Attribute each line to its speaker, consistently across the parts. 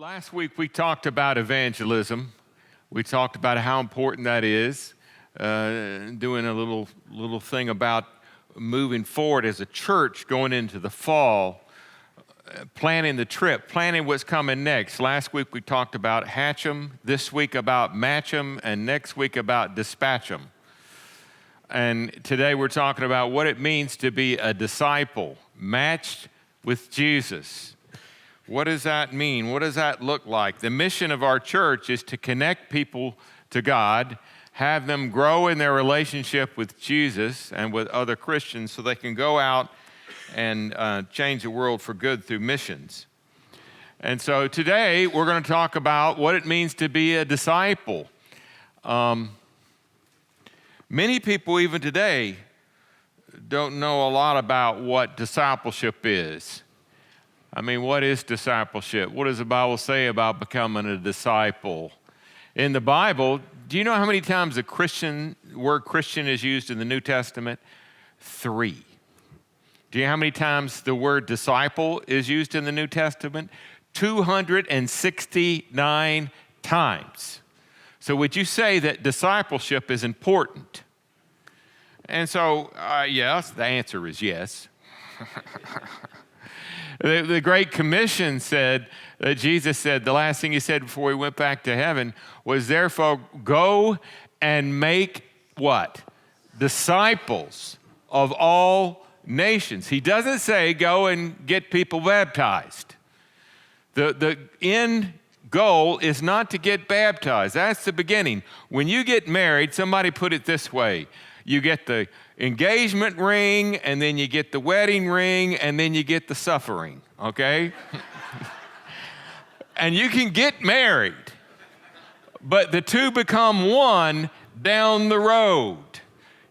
Speaker 1: Last week we talked about evangelism. We talked about how important that is, doing a little thing about moving forward as a church going into the fall, planning the trip, planning what's coming next. Last week we talked about hatch 'em, this week about match 'em, and next week about dispatch 'em. And today we're talking about what it means to be a disciple, matched with Jesus. What does that mean? What does that look like? The mission of our church is to connect people to God, have them grow in their relationship with Jesus and with other Christians so they can go out and change the world for good through missions. And so today we're going to talk about what it means to be a disciple. Many people even today don't know a lot about what discipleship is. I mean, what is discipleship? What does the Bible say about becoming a disciple? In the Bible, do you know how many times the word Christian is used in the New Testament? 3. Do you know how many times the word disciple is used in the New Testament? 269 times. So would you say that discipleship is important? And so, yes, the answer is yes. The Great Commission said, Jesus said, the last thing he said before he went back to heaven was, therefore, go and make what? Disciples of all nations. He doesn't say go and get people baptized. The end goal is not to get baptized. That's the beginning. When you get married, somebody put it this way. You get the engagement ring, and then you get the wedding ring, and then you get the suffering, okay? And you can get married, but the two become one down the road.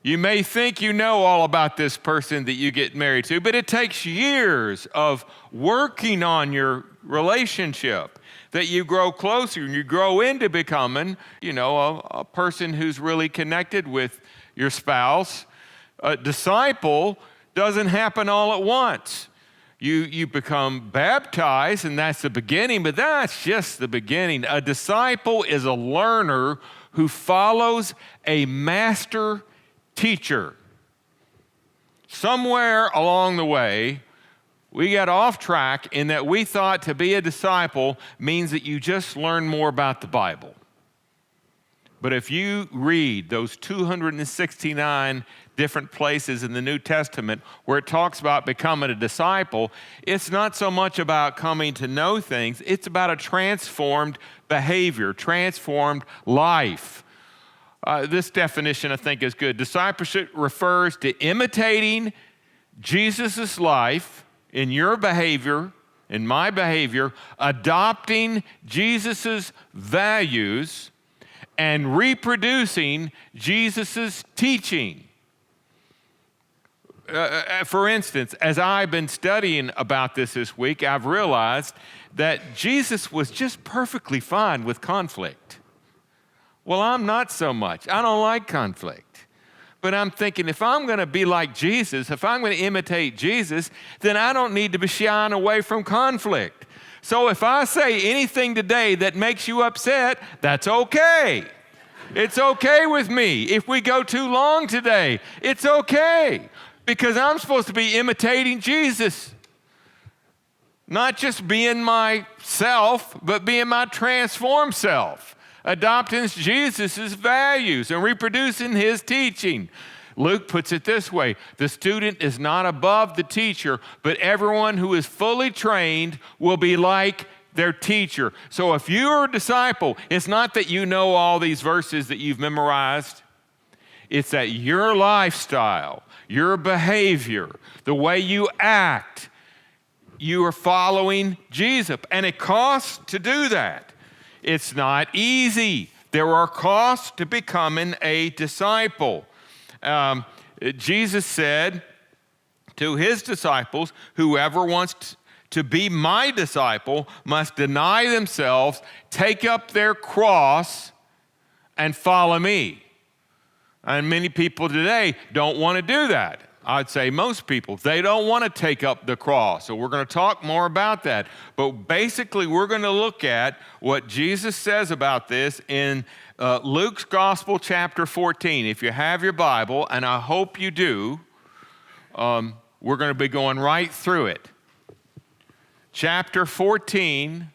Speaker 1: You may think you know all about this person that you get married to, but it takes years of working on your relationship that you grow closer and you grow into becoming, a person who's really connected with your spouse. A disciple doesn't happen all at once. You become baptized, and that's the beginning, but that's just the beginning. A disciple is a learner who follows a master teacher. Somewhere along the way, we got off track in that we thought to be a disciple means that you just learn more about the Bible. But if you read those 269 different places in the New Testament where it talks about becoming a disciple, it's not so much about coming to know things, it's about a transformed behavior, transformed life. This definition, I think, is good. Discipleship refers to imitating Jesus' life in your behavior, in my behavior, adopting Jesus' values, and reproducing Jesus' teaching. For instance, as I've been studying about this week, I've realized that Jesus was just perfectly fine with conflict. Well, I'm not so much. I don't like conflict. But I'm thinking, if I'm going to be like Jesus, if I'm going to imitate Jesus, then I don't need to be shying away from conflict. So if I say anything today that makes you upset, that's okay. It's okay with me. If we go too long today, it's okay. Because I'm supposed to be imitating Jesus. Not just being myself, but being my transformed self. Adopting Jesus' values and reproducing his teaching. Luke puts it this way, the student is not above the teacher, but everyone who is fully trained will be like their teacher. So if you're a disciple, it's not that you know all these verses that you've memorized. It's that your lifestyle, your behavior, the way you act, you are following Jesus. And it costs to do that. It's not easy. There are costs to becoming a disciple. Jesus said to his disciples, whoever wants to be my disciple must deny themselves, take up their cross, and follow me. And many people today don't want to do that. I'd say most people, they don't want to take up the cross. So we're going to talk more about that. But basically, we're going to look at what Jesus says about this in Luke's Gospel, chapter 14. If you have your Bible, and I hope you do, we're going to be going right through it. Chapter 14.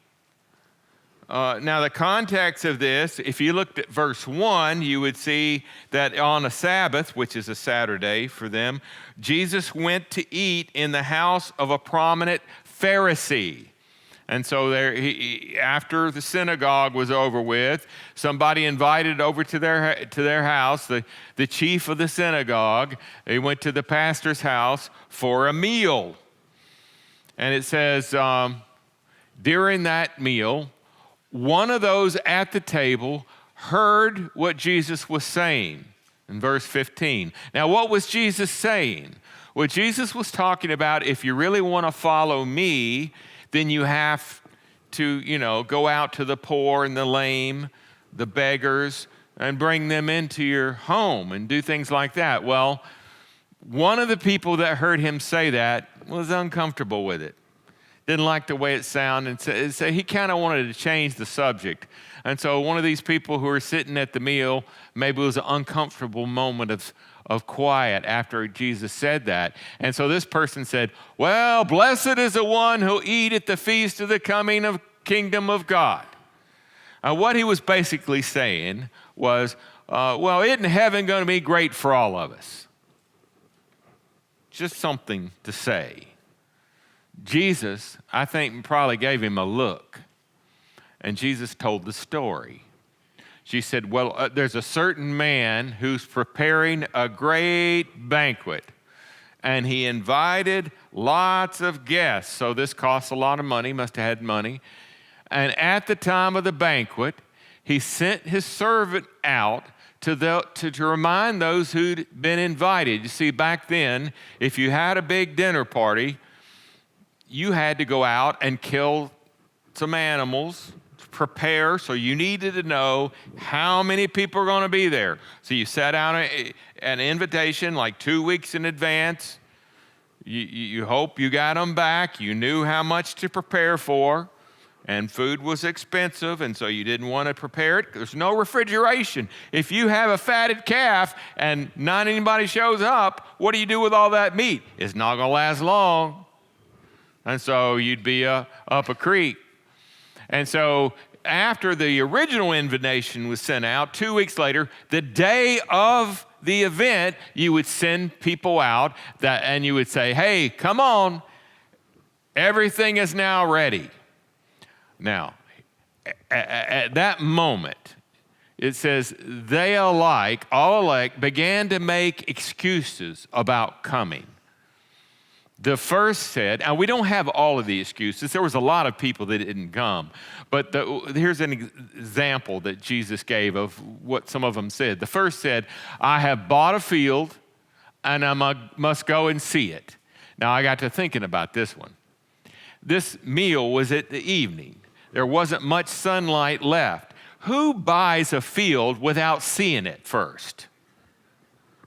Speaker 1: Now, the context of this, if you looked at verse 1, you would see that on a Sabbath, which is a Saturday for them, Jesus went to eat in the house of a prominent Pharisee. And so after the synagogue was over with, somebody invited over to their house, the chief of the synagogue. They went to the pastor's house for a meal. And it says, during that meal, one of those at the table heard what Jesus was saying in verse 15. Now, what was Jesus saying? Well, Jesus was talking about if you really want to follow me, then you have to, go out to the poor and the lame, the beggars, and bring them into your home and do things like that. Well, one of the people that heard him say that was uncomfortable with it. Didn't like the way it sounded, and so he kind of wanted to change the subject. And so one of these people who were sitting at the meal, maybe it was an uncomfortable moment of quiet after Jesus said that. And so this person said, well, blessed is the one who eat at the feast of the coming of kingdom of God. What he was basically saying was, well, isn't heaven going to be great for all of us? Just something to say. Jesus, I think, probably gave him a look, and Jesus told the story. She said, well, there's a certain man who's preparing a great banquet, and he invited lots of guests. So this costs a lot of money, must have had money. And at the time of the banquet, he sent his servant out to remind those who'd been invited. You see, back then, if you had a big dinner party, you had to go out and kill some animals, to prepare, so you needed to know how many people are going to be there. So you set out an invitation like 2 weeks in advance. You hope you got them back. You knew how much to prepare for, and food was expensive, and so you didn't want to prepare it. There's no refrigeration. If you have a fatted calf and not anybody shows up, what do you do with all that meat? It's not going to last long. And so you'd be up a creek. And so after the original invitation was sent out, 2 weeks later, the day of the event, you would send people out and you would say, hey, come on, everything is now ready. Now, at that moment, it says, they all alike began to make excuses about coming. The first said, and we don't have all of the excuses. There was a lot of people that didn't come. But here's an example that Jesus gave of what some of them said. The first said, I have bought a field and I must go and see it. Now, I got to thinking about this one. This meal was at the evening. There wasn't much sunlight left. Who buys a field without seeing it first?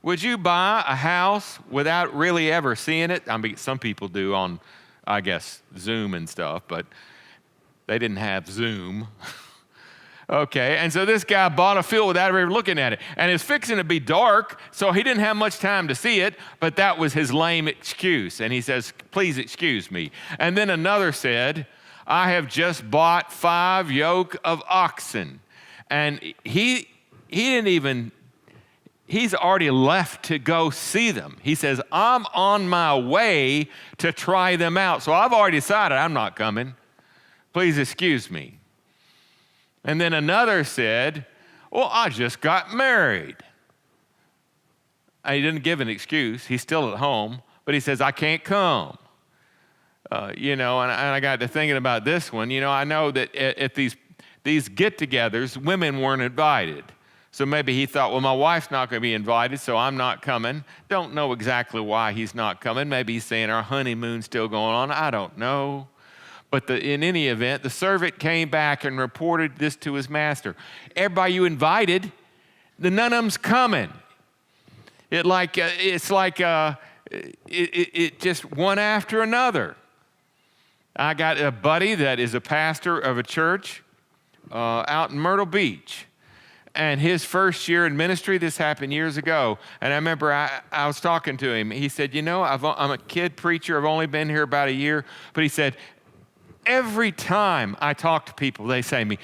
Speaker 1: Would you buy a house without really ever seeing it? I mean, some people do on, I guess, Zoom and stuff, but they didn't have Zoom. Okay, and so this guy bought a field without ever looking at it. And it's fixing to be dark, so he didn't have much time to see it, but that was his lame excuse. And he says, please excuse me. And then another said, I have just bought 5 yoke of oxen. And he's already left to go see them. He says, I'm on my way to try them out. So I've already decided I'm not coming. Please excuse me. And then another said, well, I just got married. And he didn't give an excuse. He's still at home, but he says, I can't come. And I got to thinking about this one. I know that at these get-togethers, women weren't invited. So maybe he thought, well, my wife's not going to be invited, so I'm not coming. Don't know exactly why he's not coming. Maybe he's saying our honeymoon's still going on. I don't know. But in any event, the servant came back and reported this to his master. Everybody you invited, none of them's coming. It's like it just one after another. I got a buddy that is a pastor of a church out in Myrtle Beach. And his first year in ministry, this happened years ago. And I remember I was talking to him. He said, you know, I'm a kid preacher. I've only been here about a year. But he said, every time I talk to people, they say to me,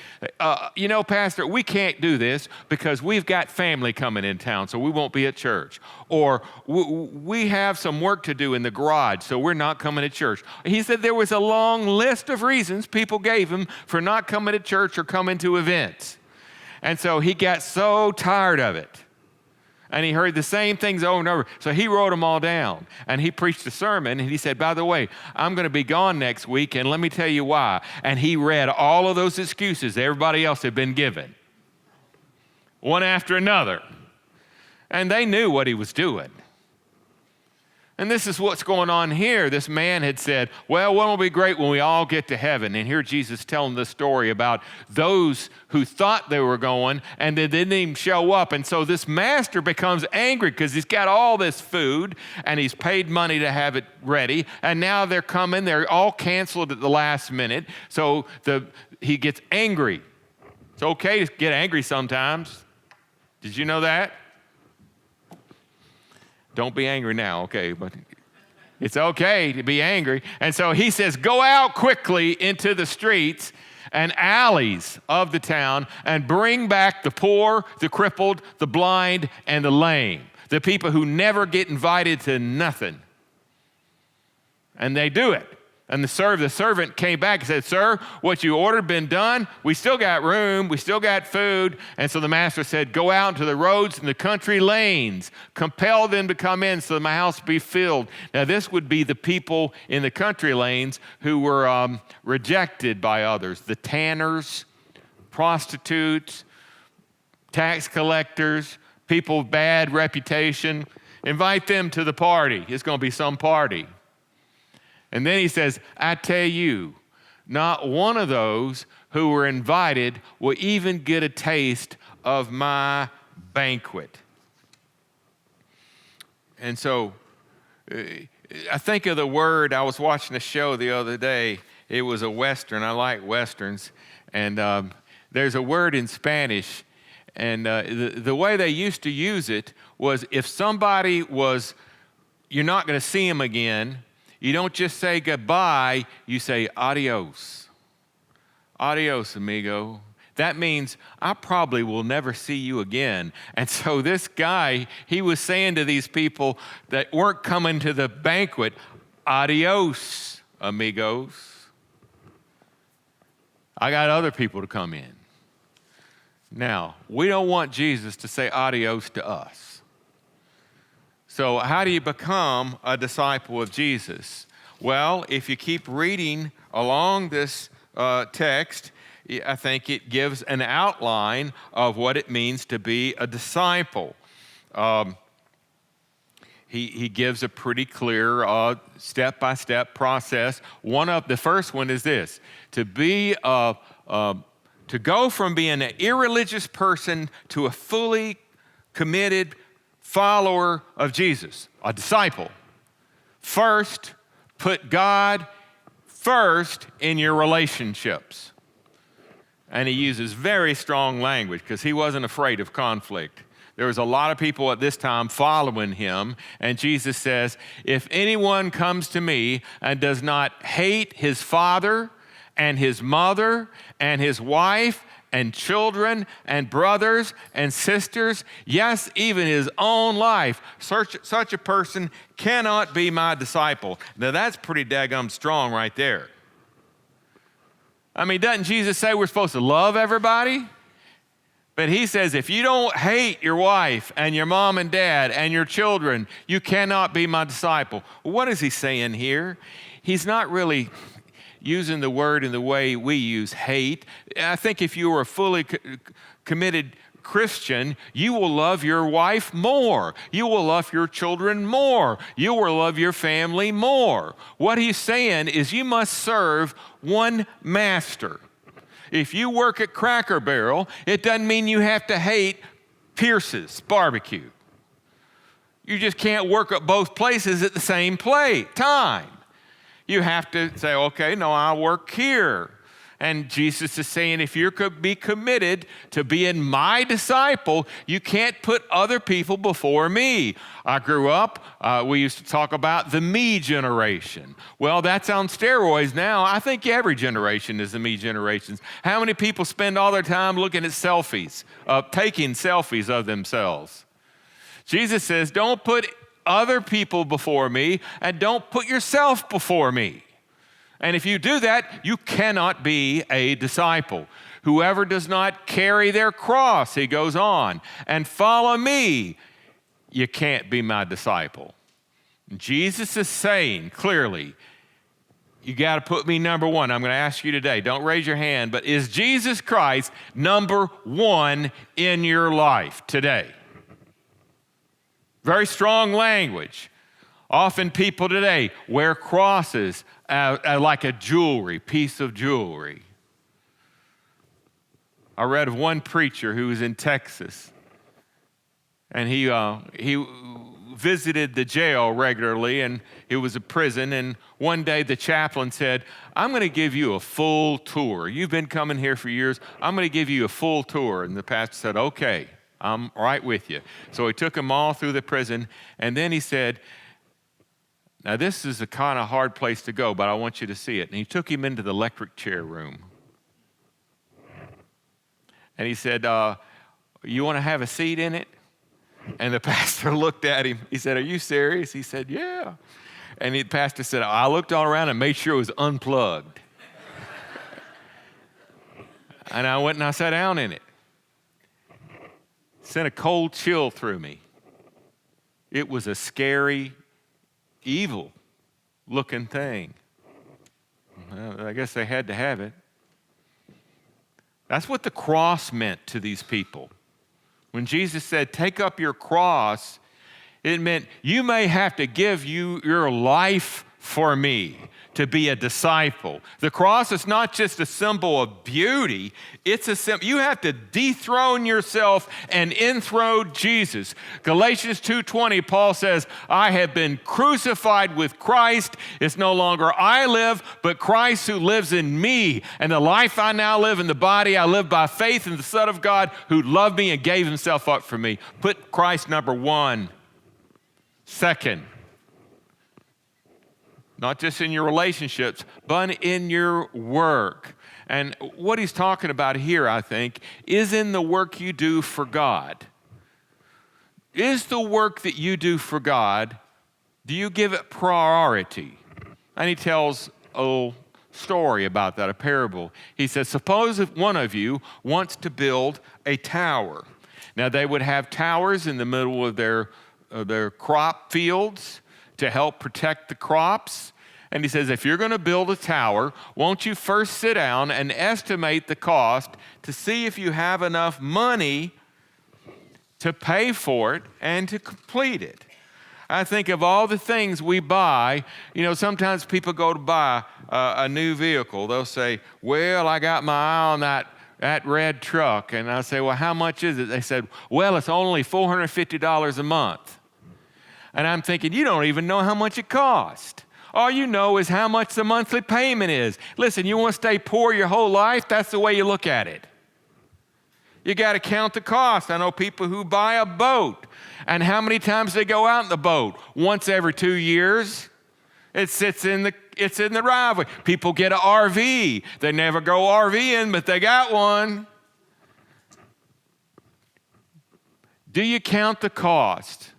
Speaker 1: you know, Pastor, we can't do this because we've got family coming in town, so we won't be at church. Or we have some work to do in the garage, so we're not coming to church. He said there was a long list of reasons people gave him for not coming to church or coming to events. And so he got so tired of it. And he heard the same things over and over. So he wrote them all down. And he preached a sermon. And he said, by the way, I'm going to be gone next week. And let me tell you why. And he read all of those excuses everybody else had been given, one after another. And they knew what he was doing. And this is what's going on here. This man had said, well, won't it be great when we all get to heaven? And here Jesus telling the story about those who thought they were going and they didn't even show up. And so this master becomes angry because he's got all this food and he's paid money to have it ready. And now they're coming. They're all canceled at the last minute. So he gets angry. It's okay to get angry sometimes. Did you know that? Don't be angry now, okay, but it's okay to be angry. And so he says, go out quickly into the streets and alleys of the town and bring back the poor, the crippled, the blind, and the lame, the people who never get invited to nothing. And they do it. And the servant came back and said, sir, what you ordered been done. We still got room. We still got food. And so the master said, go out into the roads and the country lanes. Compel them to come in so that my house be filled. Now, this would be the people in the country lanes who were rejected by others. The tanners, prostitutes, tax collectors, people with bad reputation. Invite them to the party. It's going to be some party. And then he says, I tell you, not one of those who were invited will even get a taste of my banquet. And so I think of the word, I was watching a show the other day. It was a Western. I like Westerns. And there's a word in Spanish. And the way they used to use it was if somebody was, you're not going to see him again, you don't just say goodbye, you say adios. Adios, amigo. That means I probably will never see you again. And so this guy, he was saying to these people that weren't coming to the banquet, adios, amigos. I got other people to come in. Now, we don't want Jesus to say adios to us. So how do you become a disciple of Jesus? Well, if you keep reading along this text, I think it gives an outline of what it means to be a disciple. He gives a pretty clear step-by-step process. The first one is this: to go from being an irreligious person to a fully committed follower of Jesus, a disciple. First, put God first in your relationships. And he uses very strong language because he wasn't afraid of conflict. There was a lot of people at this time following him, and Jesus says, if anyone comes to me and does not hate his father and his mother and his wife and children and brothers and sisters, yes, even his own life, such a person cannot be my disciple. Now that's pretty daggum strong right there. I mean, doesn't Jesus say we're supposed to love everybody? But he says, if you don't hate your wife and your mom and dad and your children, you cannot be my disciple. What is he saying here? He's not really using the word in the way we use hate. I think if you were a fully committed Christian, you will love your wife more. You will love your children more. You will love your family more. What he's saying is you must serve one master. If you work at Cracker Barrel, it doesn't mean you have to hate Pierce's barbecue. You just can't work at both places at the same time. You have to say, okay, no, I'll work here. And Jesus is saying, if you're to be committed to being my disciple, you can't put other people before me. I grew up, we used to talk about the me generation. Well, that's on steroids now. I think every generation is the me generation. How many people spend all their time looking at selfies, taking selfies of themselves? Jesus says, don't put other people before me, and don't put yourself before me. And if you do that, you cannot be a disciple. Whoever does not carry their cross, he goes on, and follow me, you can't be my disciple. Jesus is saying clearly, you got to put me number one. I'm going to ask you today, don't raise your hand, but is Jesus Christ number one in your life today? Very strong language. Often people today wear crosses like a piece of jewelry. I read of one preacher who was in Texas, and he visited the jail regularly, and it was a prison, and one day the chaplain said, I'm going to give you a full tour. You've been coming here for years. I'm going to give you a full tour. And the pastor said, okay, I'm right with you. So he took them all through the prison, and then he said, now this is a kind of hard place to go, but I want you to see it. And he took him into the electric chair room. And he said, you want to have a seat in it? And the pastor looked at him. He said, are you serious? He said, yeah. And the pastor said, I looked all around and made sure it was unplugged. And I went and I sat down in it. Sent a cold chill through me. It was a scary, evil-looking thing. Well, I guess they had to have it. That's what the cross meant to these people. When Jesus said, take up your cross, it meant you may have to give your life for me to be a disciple. The cross is not just a symbol of beauty. It's a symbol. You have to dethrone yourself and enthrone Jesus. Galatians 2:20, Paul says, I have been crucified with Christ. It's no longer I live, but Christ who lives in me. And the life I now live in the body, I live by faith in the Son of God who loved me and gave himself up for me. Put Christ number one. Second, not just in your relationships, but in your work. And what he's talking about here, I think, is in the work you do for God. Is the work that you do for God, do you give it priority? And he tells a story about that, a parable. He says, suppose if one of you wants to build a tower. Now, they would have towers in the middle of their crop fields to help protect the crops. And he says, if you're going to build a tower, won't you first sit down and estimate the cost to see if you have enough money to pay for it and to complete it? I think of all the things we buy, sometimes people go to buy a new vehicle. They'll say, well, I got my eye on that red truck. And I say, well, how much is it? They said, well, it's only $450 a month. And I'm thinking, you don't even know how much it costs. All you know is how much the monthly payment is. Listen, you want to stay poor your whole life? That's the way you look at it. You got to count the cost. I know people who buy a boat, and how many times they go out in the boat? Once every 2 years. It sits in the driveway. People get an RV. They never go RVing, but they got one. Do you count the cost?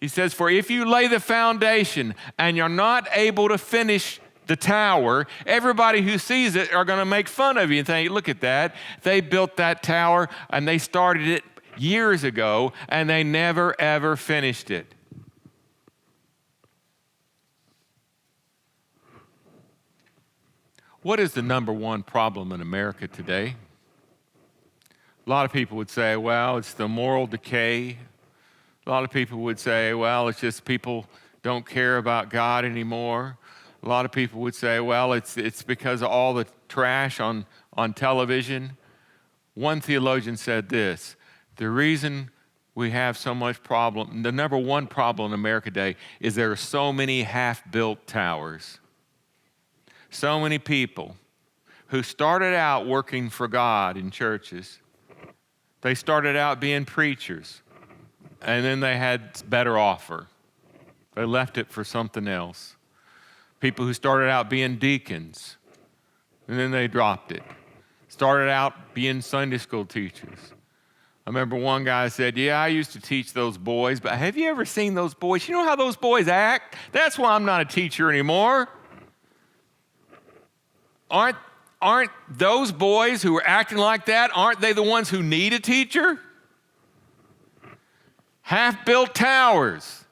Speaker 1: He says, for if you lay the foundation and you're not able to finish the tower, everybody who sees it are going to make fun of you and think, look at that. They built that tower and they started it years ago and they never, ever finished it. What is the number one problem in America today? A lot of people would say, well, it's the moral decay. A lot of people would say, well, it's just people don't care about God anymore. A lot of people would say, well, it's because of all the trash on television. One theologian said this, the reason we have so much problem. The number one problem in America today is there are so many half-built towers. So many people who started out working for God in churches. They started out being preachers, and then they had better offer. They left it for something else. People who started out being deacons, and then they dropped it. Started out being Sunday school teachers. I remember one guy said, yeah, I used to teach those boys, but have you ever seen those boys? You know how those boys act? That's why I'm not a teacher anymore. Aren't those boys who are acting like that, aren't they the ones who need a teacher? Half-built towers.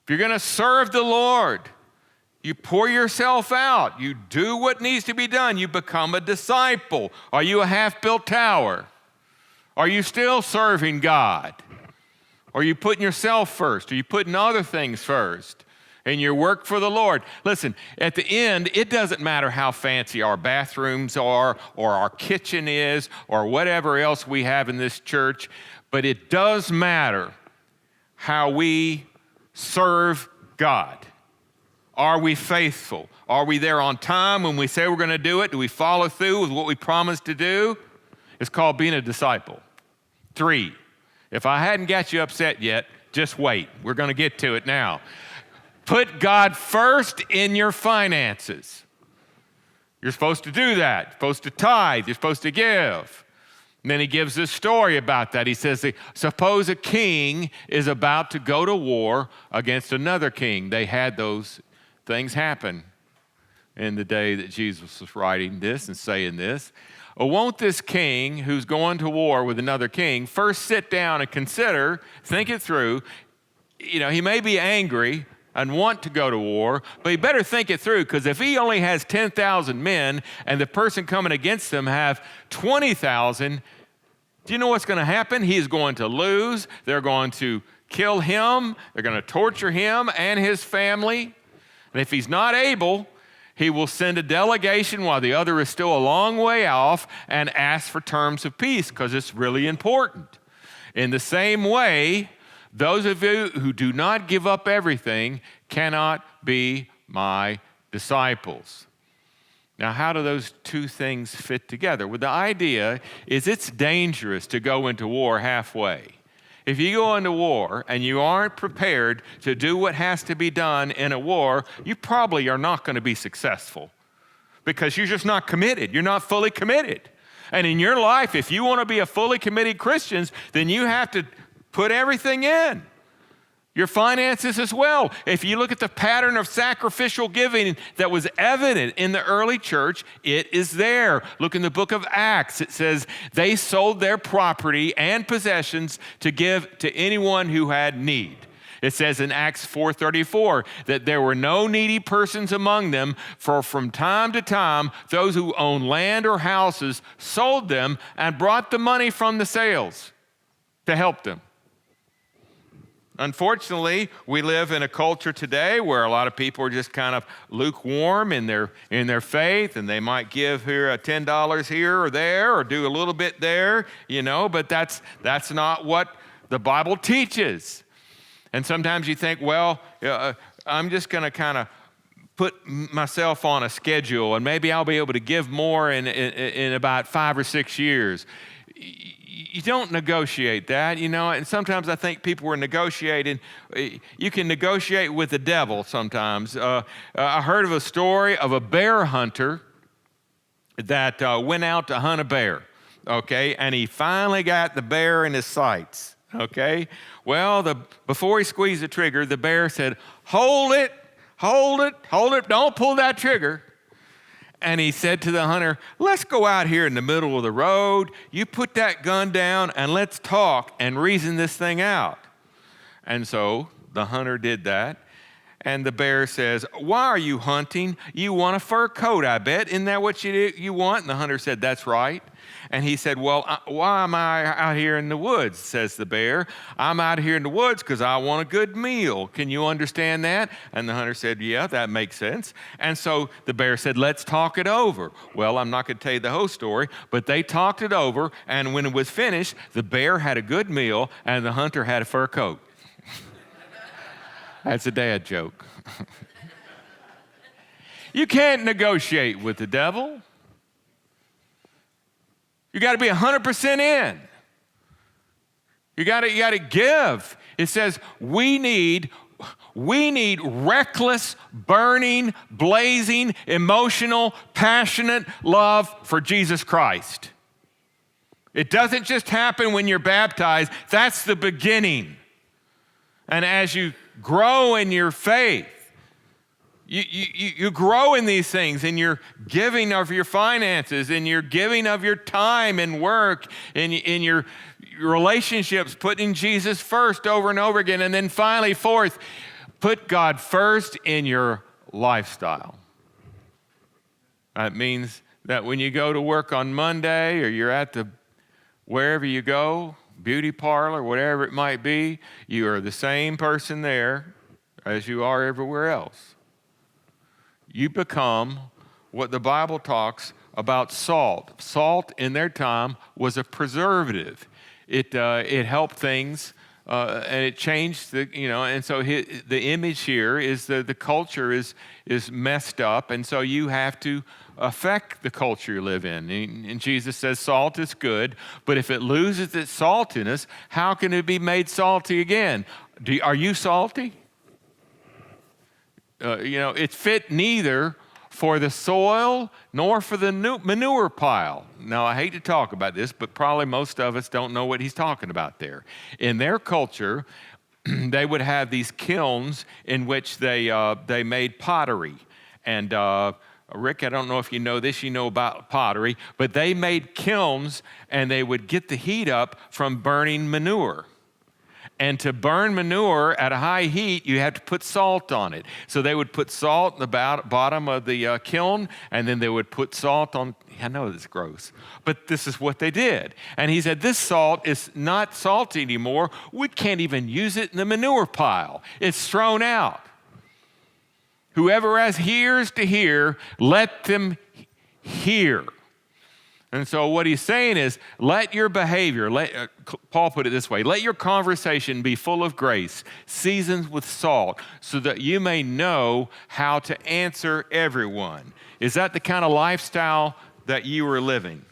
Speaker 1: If you're going to serve the Lord, you pour yourself out. You do what needs to be done. You become a disciple. Are you a half-built tower? Are you still serving God? Are you putting yourself first? Are you putting other things first in your work for the Lord? Listen, at the end, it doesn't matter how fancy our bathrooms are or our kitchen is or whatever else we have in this church, but it does matter how we serve God. Are we faithful? Are we there on time when we say we're going to do it? Do we follow through with what we promised to do? It's called being a disciple. 3, if I hadn't got you upset yet, just wait. We're going to get to it now. Put God first in your finances. You're supposed to do that. You're supposed to tithe. You're supposed to give. And then he gives this story about that. He says, suppose a king is about to go to war against another king. They had those things happen in the day that Jesus was writing this and saying this. Or won't this king who's going to war with another king first sit down and consider, think it through? You know, he may be angry and want to go to war, but he better think it through, because if he only has 10,000 men and the person coming against him have 20,000, do you know what's going to happen? He is going to lose. They're going to kill him. They're going to torture him and his family. And if he's not able, he will send a delegation while the other is still a long way off and ask for terms of peace, because it's really important. In the same way, those of you who do not give up everything cannot be my disciples. Now, how do those two things fit together? Well, the idea is it's dangerous to go into war halfway. If you go into war and you aren't prepared to do what has to be done in a war, you probably are not going to be successful, because you're just not committed. You're not fully committed. And in your life, if you want to be a fully committed Christian, then you have to put everything in. Your finances as well. If you look at the pattern of sacrificial giving that was evident in the early church, it is there. Look in the book of Acts. It says they sold their property and possessions to give to anyone who had need. It says in Acts 4:34 that there were no needy persons among them, for from time to time those who owned land or houses sold them and brought the money from the sales to help them. Unfortunately, we live in a culture today where a lot of people are just kind of lukewarm in their faith, and they might give here $10 here or there, or do a little bit there, you know, but that's not what the Bible teaches. And sometimes you think, well, I'm just going to kind of put myself on a schedule, and maybe I'll be able to give more in about 5 or 6 years. You don't negotiate that, you know, and sometimes I think people were negotiating. You can negotiate with the devil sometimes. I heard of a story of a bear hunter that went out to hunt a bear, okay, and he finally got the bear in his sights, okay. Well, before he squeezed the trigger, the bear said, hold it, don't pull that trigger. And he said to the hunter, let's go out here in the middle of the road. You put that gun down and let's talk and reason this thing out. And so the hunter did that. And the bear says, "Why are you hunting? You want a fur coat, I bet. Isn't that what you want?" And the hunter said, "That's right." And he said, "Well, why am I out here in the woods?" says the bear. "I'm out here in the woods because I want a good meal. Can you understand that?" And the hunter said, "Yeah, that makes sense." And so the bear said, "Let's talk it over." Well, I'm not going to tell you the whole story, but they talked it over, and when it was finished, the bear had a good meal and the hunter had a fur coat. That's a dad joke. You can't negotiate with the devil. You got to be 100% in. You got to give. It says we need reckless, burning, blazing, emotional, passionate love for Jesus Christ. It doesn't just happen when you're baptized. That's the beginning. And as you grow in your faith, you grow in these things, in your giving of your finances, in your giving of your time and work, in your relationships, putting Jesus first over and over again. And then finally, fourth, put God first in your lifestyle. That means that when you go to work on Monday, or you're at wherever you go, beauty parlor, whatever it might be, you are the same person there as you are everywhere else. You become what the Bible talks about salt. Salt in their time was a preservative. It helped things, and it changed and so the image here is the culture is messed up, and so you have to affect the culture you live in. And Jesus says salt is good, but if it loses its saltiness, how can it be made salty again? Are you salty? It's fit neither for the soil nor for the manure pile. Now, I hate to talk about this, but probably most of us don't know what he's talking about there. In their culture, they would have these kilns in which they made pottery. And Rick, I don't know if you know this, you know about pottery, but they made kilns and they would get the heat up from burning manure. And to burn manure at a high heat, you have to put salt on it. So they would put salt in the bottom of the kiln, and then they would put salt on. I know this is gross, but this is what they did. And he said, this salt is not salty anymore. We can't even use it in the manure pile. It's thrown out. Whoever has ears to hear, let them hear. And so what he's saying is, let your behavior, Paul put it this way, let your conversation be full of grace, seasoned with salt, so that you may know how to answer everyone. Is that the kind of lifestyle that you are living?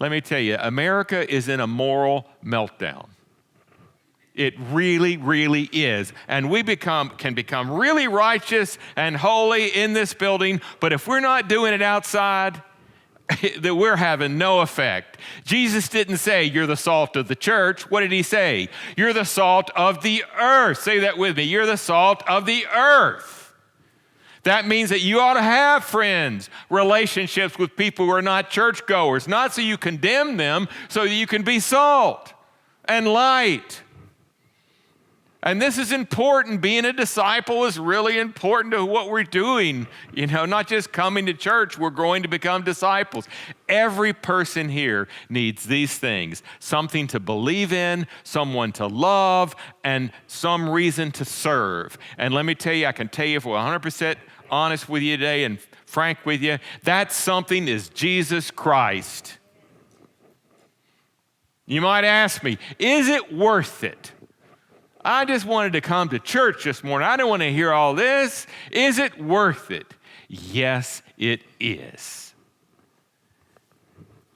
Speaker 1: Let me tell you, America is in a moral meltdown. It really, really is. And we can become really righteous and holy in this building, but if we're not doing it outside, that we're having no effect. Jesus didn't say you're the salt of the church. What did he say? You're the salt of the earth. Say that with me. You're the salt of the earth. That means that you ought to have friends, relationships with people who are not churchgoers, not so you condemn them, so that you can be salt and light. And this is important. Being a disciple is really important to what we're doing. Not just coming to church, we're going to become disciples. Every person here needs these things: something to believe in, someone to love, and some reason to serve. And let me tell you, I can tell you if we're 100% honest with you today and frank with you, that something is Jesus Christ. You might ask me, is it worth it? I just wanted to come to church this morning. I don't want to hear all this. Is it worth it? Yes, it is.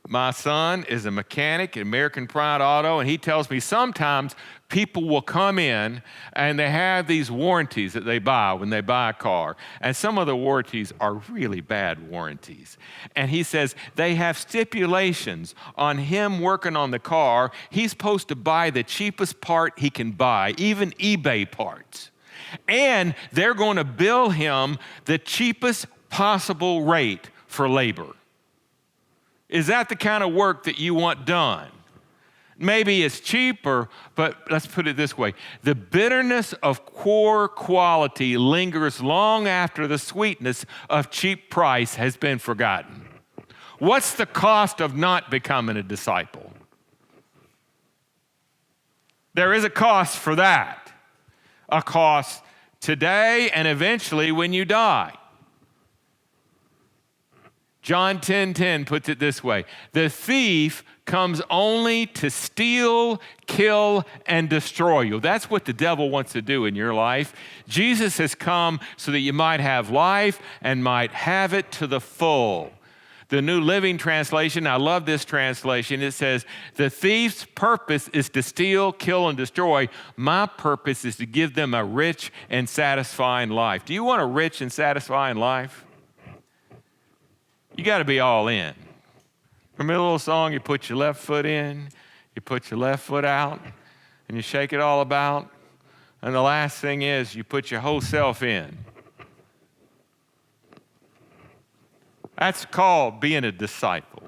Speaker 1: My son is a mechanic at American Pride Auto, and he tells me sometimes people will come in and they have these warranties that they buy when they buy a car. And some of the warranties are really bad warranties. And he says they have stipulations on him working on the car. He's supposed to buy the cheapest part he can buy, even eBay parts. And they're going to bill him the cheapest possible rate for labor. Is that the kind of work that you want done? Maybe it's cheaper, but let's put it this way. The bitterness of poor quality lingers long after the sweetness of cheap price has been forgotten. What's the cost of not becoming a disciple? There is a cost for that. A cost today and eventually when you die. John 10:10 puts it this way: the thief comes only to steal, kill, and destroy you. That's what the devil wants to do in your life. Jesus has come so that you might have life and might have it to the full. The New Living Translation, I love this translation. It says, the thief's purpose is to steal, kill, and destroy. My purpose is to give them a rich and satisfying life. Do you want a rich and satisfying life? You got to be all in. Remember the little song, you put your left foot in, you put your left foot out, and you shake it all about. And the last thing is you put your whole self in. That's called being a disciple.